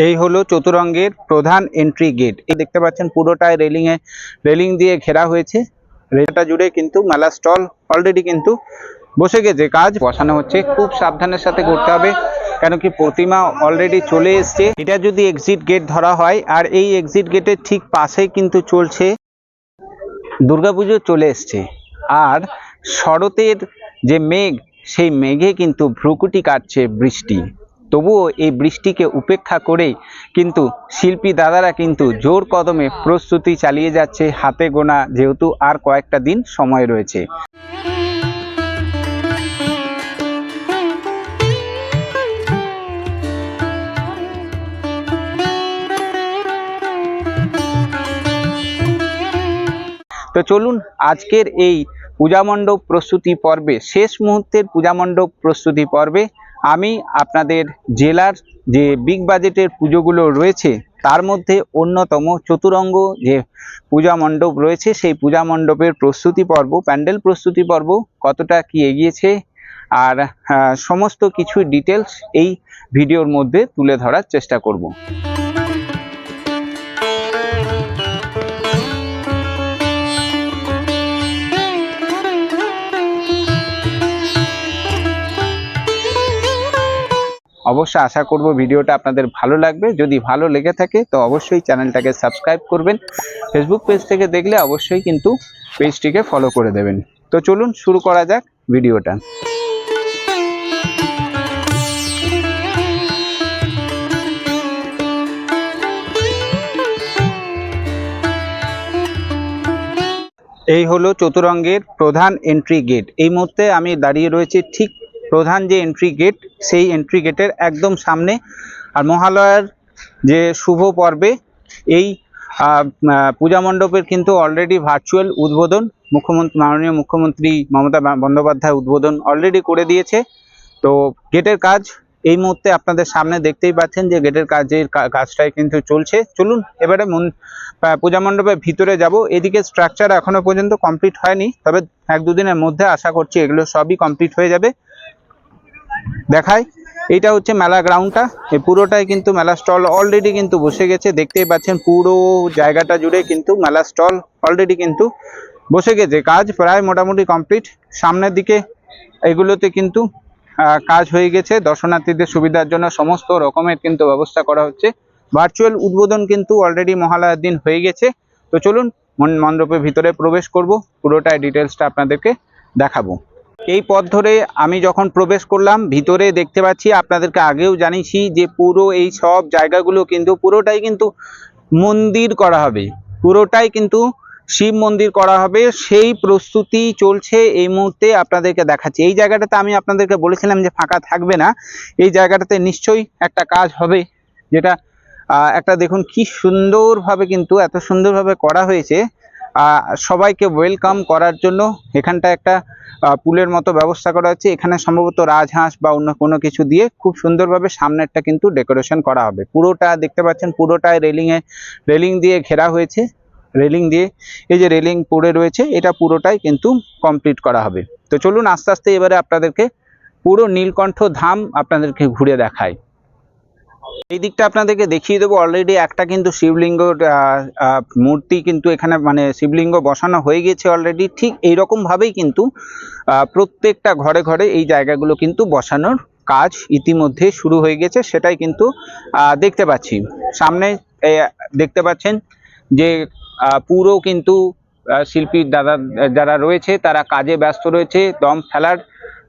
এই হলো চতুরঙ্গের প্রধান এন্ট্রি গেট। এই দেখতে পাচ্ছেন পুরোটাই রেলিং দিয়ে ঘেরা হয়েছে। রেলটা জুড়ে কিন্তু মেলা স্টল অলরেডি কিন্তু বসে গেছে, কাজ বসানো হচ্ছে। খুব সাবধানের সাথে করতে হবে, কেন কি প্রতিমা অলরেডি চলে এসছে। এটা যদি এক্সিট গেট ধরা হয়, আর এই এক্সিট গেটের ঠিক পাশেই কিন্তু চলছে দুর্গাপুজো চলে এসছে। আর শরতের যে মেঘ, সেই মেঘে কিন্তু ভ্রুকুটি কাটছে বৃষ্টি। তবুও এই বৃষ্টিকে উপেক্ষা করেই কিন্তু শিল্পী দাদারা কিন্তু জোর কদমে প্রস্তুতি চালিয়ে যাচ্ছে, হাতে গোনা যেহেতু আর কয়েকটা দিন সময় রয়েছে। তো চলুন আজকের এই পূজা মণ্ডপ প্রস্তুতি পর্বে, শেষ মুহূর্তের পূজা মণ্ডপ প্রস্তুতি পর্বে আমি আপনাদের জেলার যে বিগ বাজেটের পুজোগুলো রয়েছে তার মধ্যে অন্যতম চতুরঙ্গ যে পূজা মণ্ডপ রয়েছে, সেই পূজা মণ্ডপের প্রস্তুতি পর্ব, প্যান্ডেল প্রস্তুতি পর্ব কতটা কি এগিয়েছে আর সমস্ত কিছু ডিটেলস এই ভিডিওর মধ্যে তুলে ধরার চেষ্টা করব। অবশ্যই আশা করব ভিডিওটা আপনাদের ভালো লাগবে। যদি ভালো লেগে থাকে তো অবশ্যই চ্যানেলটাকে সাবস্ক্রাইব করবেন। ফেসবুক পেজ থেকে দেখলে অবশ্যই কিন্তু পেজটিকে ফলো করে দেবেন। তো চলুন শুরু করা যাক ভিডিওটা। এই হলো চতুরঙ্গের প্রধান এন্ট্রি গেট। এই মুহূর্তে আমি দাঁড়িয়ে রয়েছি ঠিক প্রধান যে এন্ট্রি গেট, সেই এন্ট্রি গেটের একদম সামনে। আর মহালয়ার যে শুভ পর্বে এই পূজা মণ্ডপের কিন্তু অলরেডি ভার্চুয়াল উদ্বোধন মাননীয় মুখ্যমন্ত্রী মমতা বন্দ্যোপাধ্যায় উদ্বোধন অলরেডি করে দিয়েছে। তো গেটের কাজ এই মুহূর্তে আপনাদের সামনে দেখতেই পাচ্ছেন যে গেটের কাজটাই কিন্তু চলছে। চলুন এবারে পূজা মণ্ডপের ভিতরে যাব। এদিকে স্ট্রাকচার এখনো পর্যন্ত কমপ্লিট হয়নি, তবে এক দুদিনের মধ্যে আশা করছি এগুলো সবই কমপ্লিট হয়ে যাবে। দেখাই, এইটা হচ্ছে মেলা গ্রাউন্ডটা। এই পুরোটাই কিন্তু মেলা স্টল অলরেডি কিন্তু বসে গেছে। দেখতেই পাচ্ছেন পুরো জায়গাটা জুড়ে কিন্তু মেলা স্টল অলরেডি কিন্তু বসে গেছে। কাজ প্রায় মোটামুটি কমপ্লিট। সামনের দিকে এগুলোতে কিন্তু কাজ হয়ে গেছে। দর্শনার্থীদের সুবিধার জন্য সমস্ত রকমের কিন্তু ব্যবস্থা করা হচ্ছে। ভার্চুয়াল উদ্বোধন কিন্তু অলরেডি মহালয়ার দিন হয়ে গেছে। তো চলুন মণ্ডপের ভিতরে প্রবেশ করব, পুরোটাই ডিটেলসটা আপনাদেরকে দেখাবো। এই পথ ধরে আমি যখন প্রবেশ করলাম ভিতরে দেখতে পাচ্ছি, আপনাদেরকে আগেও জানিয়েছি যে পুরো এই সব জায়গাগুলো কিন্তু পুরোটাই কিন্তু মন্দির করা হবে, পুরোটাই কিন্তু শিব মন্দির করা হবে। সেই প্রস্তুতি চলছে এই মুহূর্তে আপনাদেরকে দেখাচ্ছি। এই জায়গাটাতে আমি আপনাদেরকে বলেছিলাম যে ফাঁকা থাকবে না, এই জায়গাটাতে নিশ্চয়ই একটা কাজ হবে, যেটা একটা দেখুন কি সুন্দরভাবে কিন্তু এত সুন্দরভাবে করা হয়েছে। সবাইকে ওয়েলকাম করার জন্য এখানটা একটা পুলের মতো ব্যবস্থা করা হচ্ছে। এখানে সম্ভবত রাজহাঁস বা অন্য কোনো কিছু দিয়ে খুব সুন্দরভাবে সামনেরটা কিন্তু ডেকোরেশন করা হবে। পুরোটা দেখতে পাচ্ছেন পুরোটাই রেলিং দিয়ে ঘেরা হয়েছে। রেলিং দিয়ে এই যে রেলিং পড়ে রয়েছে, এটা পুরোটাই কিন্তু কমপ্লিট করা হবে। তো চলুন আস্তে আস্তে এবারে আপনাদেরকে পুরো নীলকণ্ঠ ধাম আপনাদেরকে ঘুরে দেখাই। এই দিকটা আপনাদেরকে দেখিয়ে দেবো। অলরেডি একটা কিন্তু শিবলিঙ্গ মূর্তি কিন্তু এখানে মানে শিবলিঙ্গ বসানো হয়ে গেছে অলরেডি। ঠিক এইরকম ভাবেই কিন্তু প্রত্যেকটা ঘরে ঘরে এই জায়গাগুলো কিন্তু বসানোর কাজ ইতিমধ্যে শুরু হয়ে গেছে, সেটাই কিন্তু দেখতে পাচ্ছি। সামনে দেখতে পাচ্ছেন যে পুরো কিন্তু শিল্পী দাদা যারা রয়েছে তারা কাজে ব্যস্ত রয়েছে, দম ফেলার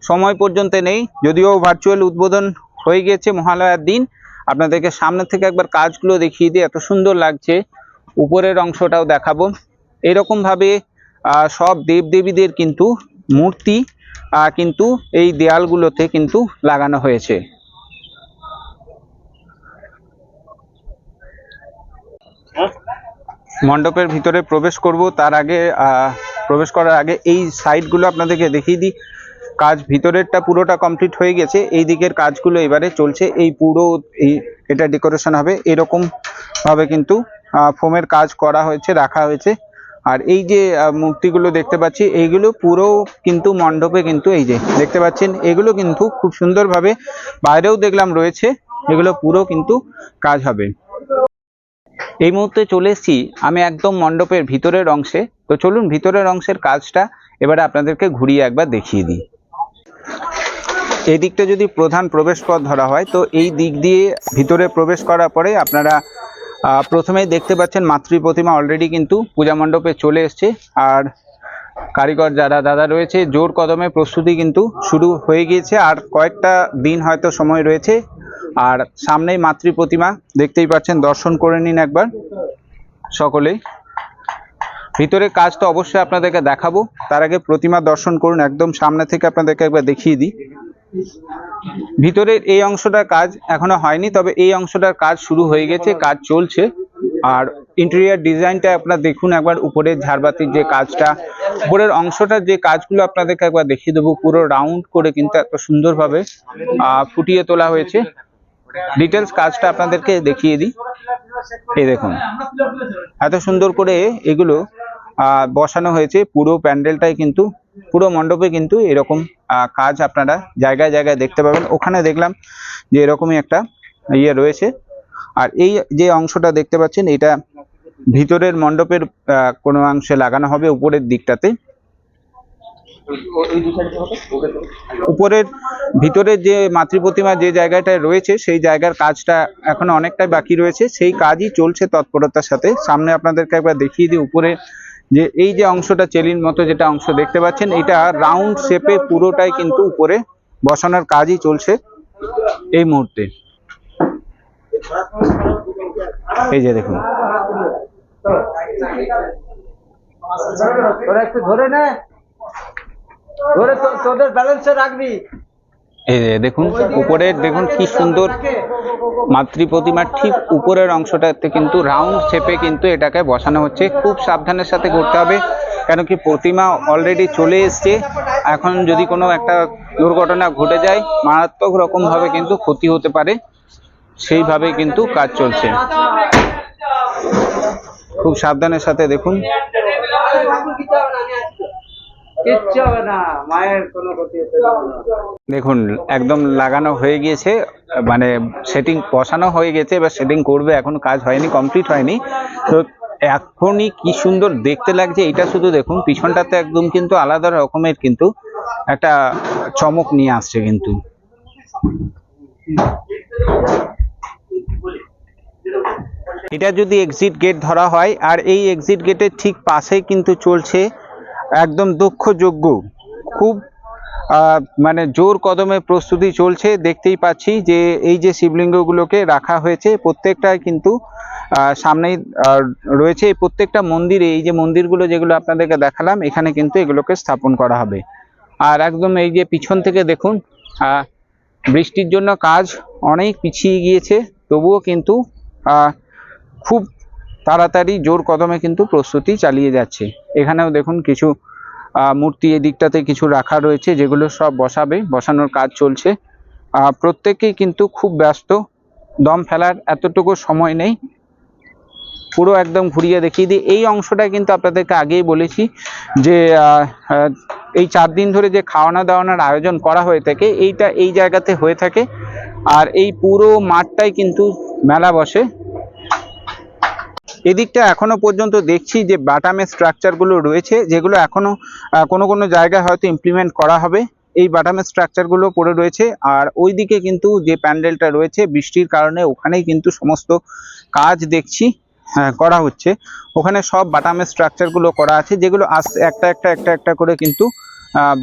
সময় পর্যন্ত নেই। যদিও ভার্চুয়াল উদ্বোধন হয়ে গেছে মহালয়ার দিন, আপনাদেরকে সামনে থেকে একবার কাজগুলো দেখিয়ে দিই। এত সুন্দর লাগছে, উপরের অংশটাও দেখাবো। এরকম ভাবে সব দেবদেবীদের কিন্তু মূর্তি কিন্তু এই দেয়ালগুলোতে কিন্তু লাগানো হয়েছে। মণ্ডপের ভিতরে প্রবেশ করব, তার আগে প্রবেশ করার আগে এই সাইডগুলো আপনাদেরকে দেখিয়ে দিই। কাজ ভিতরেরটা পুরোটা কমপ্লিট হয়ে গেছে, এই দিকের কাজগুলো এবারে চলছে। এই পুরো এটা ডেকোরেশন হবে, এরকম ভাবে কিন্তু ফোমের কাজ করা হয়েছে, রাখা হয়েছে। আর এই যে মূর্তিগুলো দেখতে পাচ্ছি, এইগুলো পুরো কিন্তু মণ্ডপে কিন্তু এই যে দেখতে পাচ্ছেন, এগুলো কিন্তু খুব সুন্দরভাবে বাইরেও দেখলাম রয়েছে, এগুলো পুরো কিন্তু কাজ হবে। এই মুহূর্তে চলে এসেছি আমি একদম মণ্ডপের ভিতরের অংশে। তো চলুন ভিতরের অংশের কাজটা এবারে আপনাদেরকে ঘুরিয়ে একবার দেখিয়ে দিই। এই দিকটা যদি প্রধান প্রবেশ পথ ধরা হয়, তো এই দিক দিয়ে ভিতরে প্রবেশ করার পরে আপনারা প্রথমেই দেখতে পাচ্ছেন মাতৃ প্রতিমা অলরেডি কিন্তু পূজা মণ্ডপে চলে এসছে। আর কারিগর যারা দাদা রয়েছে জোর কদমে প্রস্তুতি কিন্তু শুরু হয়ে গিয়েছে, আর কয়েকটা দিন হয়তো সময় রয়েছে। আর সামনেই মাতৃ প্রতিমা দেখতেই পাচ্ছেন, দর্শন করে নিন একবার সকলেই। ভিতরে কাজ তো অবশ্যই আপনাদেরকে দেখাবো, তার আগে প্রতিমা দর্শন করুন একদম সামনে থেকে, আপনাদেরকে একবার দেখিয়ে দিই। ভিতরের এই অংশটার কাজ এখনো হয়নি, তবে এই অংশটার কাজ শুরু হয়ে গেছে, কাজ চলছে। আর ইন্টেরিয়ার ডিজাইনটা আপনারা দেখুন একবার, উপরের ঝাড়বাতির যে কাজটা, উপরের অংশটার যে কাজগুলো আপনাদেরকে একবার দেখিয়ে দেবো। পুরো রাউন্ড করে কিন্তু এত সুন্দরভাবে ফুটিয়ে তোলা হয়েছে। ডিটেলস কাজটা আপনাদেরকে দেখিয়ে দিই। এই দেখুন এত সুন্দর করে এগুলো বসানো হয়েছে। পুরো প্যান্ডেলটাই কিন্তু, পুরো মণ্ডপে কিন্তু এরকম কাজ আপনারা জায়গায় জায়গায় দেখতে পাবেন। ওখানে দেখলাম যে এরকমই একটা ইয়ে রয়েছে। আর এই যে অংশটা দেখতে পাচ্ছেন, এটা ভিতরের মণ্ডপের কোনো অংশে লাগানো হবে উপরের দিকটাতে। উপরের ভিতরের যে মাতৃ প্রতিমা যে জায়গাটায় রয়েছে সেই জায়গার কাজটা এখনো অনেকটাই বাকি রয়েছে, সেই কাজই চলছে তৎপরতার সাথে। সামনে আপনাদেরকে একবার দেখিয়ে দিই, উপরে যে এই যে অংশটা চেলির মতো যেটা অংশ দেখতে পাচ্ছেন, এটা রাউন্ড শেপে পুরোটাই কিন্তু উপরে বসানোর কাজই চলছে এই মুহূর্তে। এই যে দেখুন, একটু ধরে নে, ধরে তোদের ব্যালেন্সে রাখবি। এই যে দেখুন উপরের, দেখুন কি সুন্দর মাতৃ প্রতিমার ঠিক উপরের অংশটাতে কিন্তু রাউন্ড শেপে কিন্তু এটাকে বসানো হচ্ছে। খুব সাবধানের সাথে করতে হবে, কেন কি প্রতিমা অলরেডি চলে এসছে। এখন যদি কোনো একটা দুর্ঘটনা ঘটে যায়, মারাত্মক রকম ভাবে কিন্তু ক্ষতি হতে পারে, সেইভাবে কিন্তু কাজ চলছে। খুব সাবধানের সাথে দেখুন। কিচ্ছু হবে না, মায়ের কোনো ক্ষতি হতে পারে না। দেখুন একদম লাগানো হয়ে গিয়েছে, মানে সেটিং বসানো হয়ে গেছে, এবার সেটিং করবে, এখন কাজ হয়নি, কমপ্লিট হয়নি। তো এখনই কি সুন্দর দেখতে লাগছে, এটা শুধু দেখুন পিছনটাতে একদম কিন্তু আলাদা রকমের কিন্তু একটা চমক নিয়ে আসছে কিন্তু। এটা যদি এক্সিট গেট ধরা হয়, আর এই এক্সিট গেটের ঠিক পাশে কিন্তু চলছে একদম দক্ষ যজ্ঞ। খুব মানে জোর কদমে প্রস্তুতি চলছে। দেখতেই পাচ্ছি যে এই যে শিবলিঙ্গগুলোকে রাখা হয়েছে প্রত্যেকটাই কিন্তু সামনেই রয়েছে। এই প্রত্যেকটা মন্দিরে, এই যে মন্দিরগুলো যেগুলো আপনাদেরকে দেখালাম, এখানে কিন্তু এগুলোকে স্থাপন করা হবে। আর একদম এই যে পিছন থেকে দেখুন, বৃষ্টির জন্য কাজ অনেক পিছিয়ে গিয়েছে, তবুও কিন্তু খুব তাড়াতাড়ি জোর কদমে কিন্তু প্রস্তুতি চালিয়ে যাচ্ছে। এখানেও দেখুন কিছু মূর্তি এদিকটাতে কিছু রাখা রয়েছে, যেগুলো সব বসানোর কাজ চলছে। প্রত্যেকেই কিন্তু খুব ব্যস্ত, দম ফেলার এতটুকু সময় নেই। পুরো একদম ঘুরিয়ে দেখিয়ে দিই। এই অংশটা কিন্তু আপনাদেরকে আগেই বলেছি যে এই 4 দিন ধরে যে খাওয়ানো দাওয়ানোর আয়োজন করা হয়ে থাকে, এইটা এই জায়গাতে হয়ে থাকে। আর এই পুরো মাঠটাই কিন্তু মেলা বসে। এদিকটা এখনো পর্যন্ত দেখছি যে বাটামের স্ট্রাকচারগুলো রয়েছে, যেগুলো এখনো কোনো কোনো জায়গায় হয়তো ইমপ্লিমেন্ট করা হবে। এই বাটামের স্ট্রাকচারগুলো পড়ে রয়েছে। আর ওইদিকে কিন্তু যে প্যান্ডেলটা রয়েছে, বৃষ্টির কারণে ওখানেই কিন্তু সমস্ত কাজ দেখছি করা হচ্ছে। ওখানে সব বাটামের স্ট্রাকচারগুলো করা আছে, যেগুলো আস্তে একটা একটা করে কিন্তু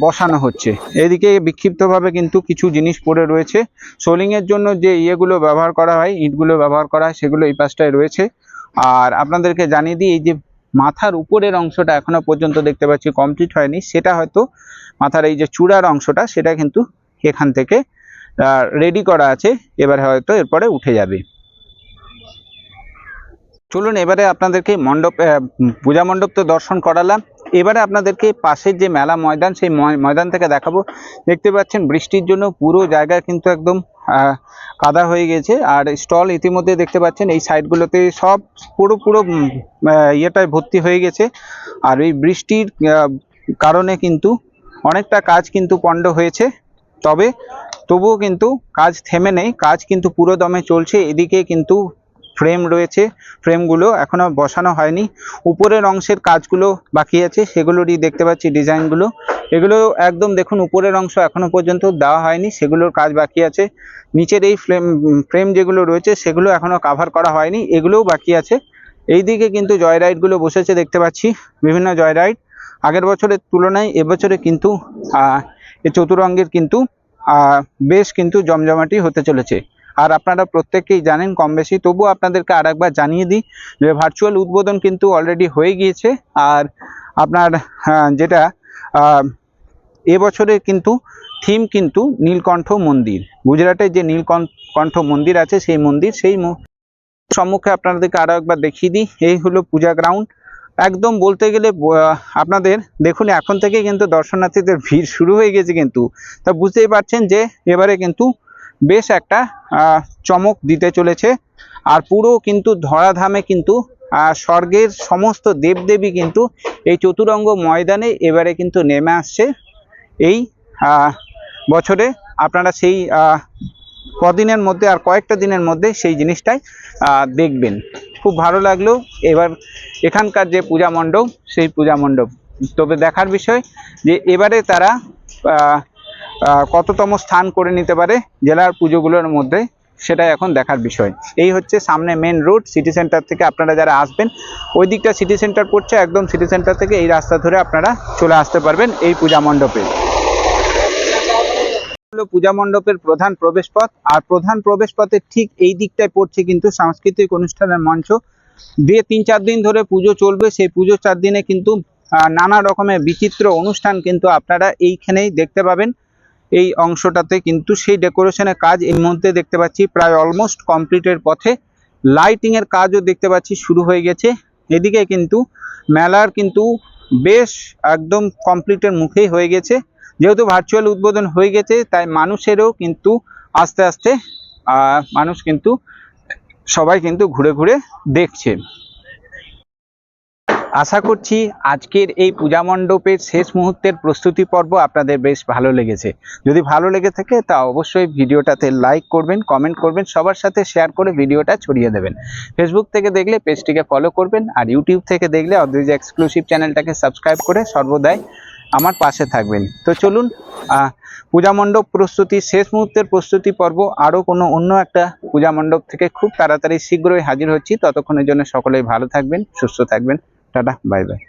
বসানো হচ্ছে। এদিকে বিক্ষিপ্তভাবে কিন্তু কিছু জিনিস পড়ে রয়েছে। সোলিংয়ের জন্য যে ইয়েগুলো ব্যবহার করা হয়, ইটগুলো ব্যবহার করা হয়, সেগুলো এই পাশটায় রয়েছে। আর আপনাদেরকে জানিয়ে দিই, এই যে মাথার উপরের অংশটা এখনো পর্যন্ত দেখতে পাচ্ছি কমপ্লিট হয়নি, সেটা হয়তো মাথার এই যে চূড়ার অংশটা, সেটা কিন্তু এখান থেকে রেডি করা আছে, এবার হয়তো এরপরে উঠে যাবে। চলুন এবারে আপনাদেরকে পূজা মণ্ডপ তো দর্শন করালাম, এবারে আপনাদেরকে পাশের যে মেলা ময়দান, সেই ময়দান থেকে দেখাবো। দেখতে পাচ্ছেন বৃষ্টির জন্য পুরো জায়গা কিন্তু একদম কাদা হয়ে গেছে। আর স্টল ইতিমধ্যে দেখতে পাচ্ছেন এই সাইডগুলোতে সব পুরো ইয়েটায় ভর্তি হয়ে গেছে। আর এই বৃষ্টির কারণে কিন্তু অনেকটা কাজ কিন্তু পণ্ড হয়েছে। তবে তবুও কিন্তু কাজ থেমে নেই, কাজ কিন্তু পুরো দমে চলছে। এদিকে কিন্তু ফ্রেম রয়েছে, ফ্রেমগুলো এখনো বসানো হয়নি। উপরের অংশের কাজগুলো বাকি আছে, সেগুলোরই দেখতে পাচ্ছি ডিজাইনগুলো। এগুলো একদম দেখুন, উপরের অংশ এখনো পর্যন্ত দেওয়া হয়নি, সেগুলোর কাজ বাকি আছে। নিচের এই ফ্রেম যেগুলো রয়েছে সেগুলো এখনো কাভার করা হয়নি, এগুলোও বাকি আছে। এইদিকে কিন্তু জয় রাইডগুলো বসেছে দেখতে পাচ্ছি, বিভিন্ন জয় রাইড। আগের বছরের তুলনায় এবছরে কিন্তু এই চতুরঙ্গের কিন্তু বেশ কিন্তু জমজমাটি হতে চলেছে। আর আপনারা প্রত্যেকেই জানেন কম বেশি, তবুও আপনাদেরকে আর একবার জানিয়ে দিই যে ভার্চুয়াল উদ্বোধন কিন্তু অলরেডি হয়ে গিয়েছে। আর আপনার যেটা এবছরে কিন্তু থিম কিন্তু নীলকণ্ঠ মন্দির, গুজরাটের যে নীলকণ্ঠ মন্দির আছে সেই মন্দির, সেই সম্মুখে আপনাদেরকে আরো একবার দেখিয়ে দিই। এই হলো পূজা গ্রাউন্ড। একদম বলতে গেলে আপনাদের দেখুন এখন থেকে কিন্তু দর্শনার্থীদের ভিড় শুরু হয়ে গেছে কিন্তু, তা বুঝতেই পারছেন যে এবারে কিন্তু বেশ একটা চমক দিতে চলেছে। আর পুরো কিন্তু ধরাধামে কিন্তু স্বর্গের সমস্ত দেবদেবী কিন্তু এই চতুরঙ্গ ময়দানে এবারে কিন্তু নেমে আসছে এই বছরে। আপনারা সেই কদিনের মধ্যে আর কয়েকটা দিনের মধ্যে সেই জিনিসটাই দেখবেন। খুব ভালো লাগলো এবার এখানকার যে পূজা মণ্ডপ, সেই পূজা মণ্ডপ। তবে দেখার বিষয় যে এবারে তারা কততম স্থান করে নিতে পারে জেলার পুজোগুলোর মধ্যে, সেটাই এখন দেখার বিষয়। এই হচ্ছে সামনে মেন রোড, সিটি সেন্টার থেকে আপনারা যারা আসবেন, ওই দিকটা সিটি সেন্টার পড়ছে, একদম সিটি সেন্টার থেকে এই রাস্তা ধরে আপনারা চলে আসতে পারবেন এই পূজা মণ্ডপে। পূজা মণ্ডপের প্রধান প্রবেশপথ, আর প্রধান প্রবেশপথের ঠিক এই দিকটায় পড়ছে কিন্তু সাংস্কৃতিক অনুষ্ঠানের মঞ্চ। দিয়ে 3-4 দিন ধরে পুজো চলবে, সেই পুজো 4 দিনে কিন্তু নানা রকমের বিচিত্র অনুষ্ঠান কিন্তু আপনারা এইখানেই দেখতে পাবেন। এই অংশটাতে কিন্তু সেই ডেকোরেশনের কাজ এর মধ্যে দেখতে পাচ্ছি প্রায় অলমোস্ট কমপ্লিটের পথে। লাইটিং এর কাজও দেখতে পাচ্ছি শুরু হয়ে গেছে। এদিকে কিন্তু মেলার কিন্তু বেশ একদম কমপ্লিটের মুখেই হয়ে গেছে। যেহেতু ভার্চুয়াল উদ্বোধন হয়ে গেছে, তাই মানুষেরও কিন্তু আস্তে আস্তে মানুষ কিন্তু সবাই কিন্তু ঘুরে ঘুরে দেখছে। আশা করছি আজকের এই পূজা মণ্ডপের শেষ মুহূর্তের প্রস্তুতি পর্ব আপনাদের বেশ ভালো লেগেছে। যদি ভালো লেগে থাকে তা অবশ্যই ভিডিওটাতে লাইক করবেন, কমেন্ট করবেন, সবার সাথে শেয়ার করে ভিডিওটা ছড়িয়ে দেবেন। ফেসবুক থেকে দেখলে পেজটিকে ফলো করবেন, আর ইউটিউব থেকে দেখলে অদ্বৈত এক্সক্লুসিভ চ্যানেলটাকে সাবস্ক্রাইব করে সর্বদাই আমার পাশে থাকবেন। তো চলুন পূজা মণ্ডপ প্রস্তুতি শেষ মুহূর্তের প্রস্তুতি পর্ব আরও অন্য একটা পূজা মণ্ডপ থেকে খুব তাড়াতাড়ি শীঘ্রই হাজির হচ্ছি। ততক্ষণের জন্য সকলেই ভালো থাকবেন, সুস্থ থাকবেন। Tata, bye bye.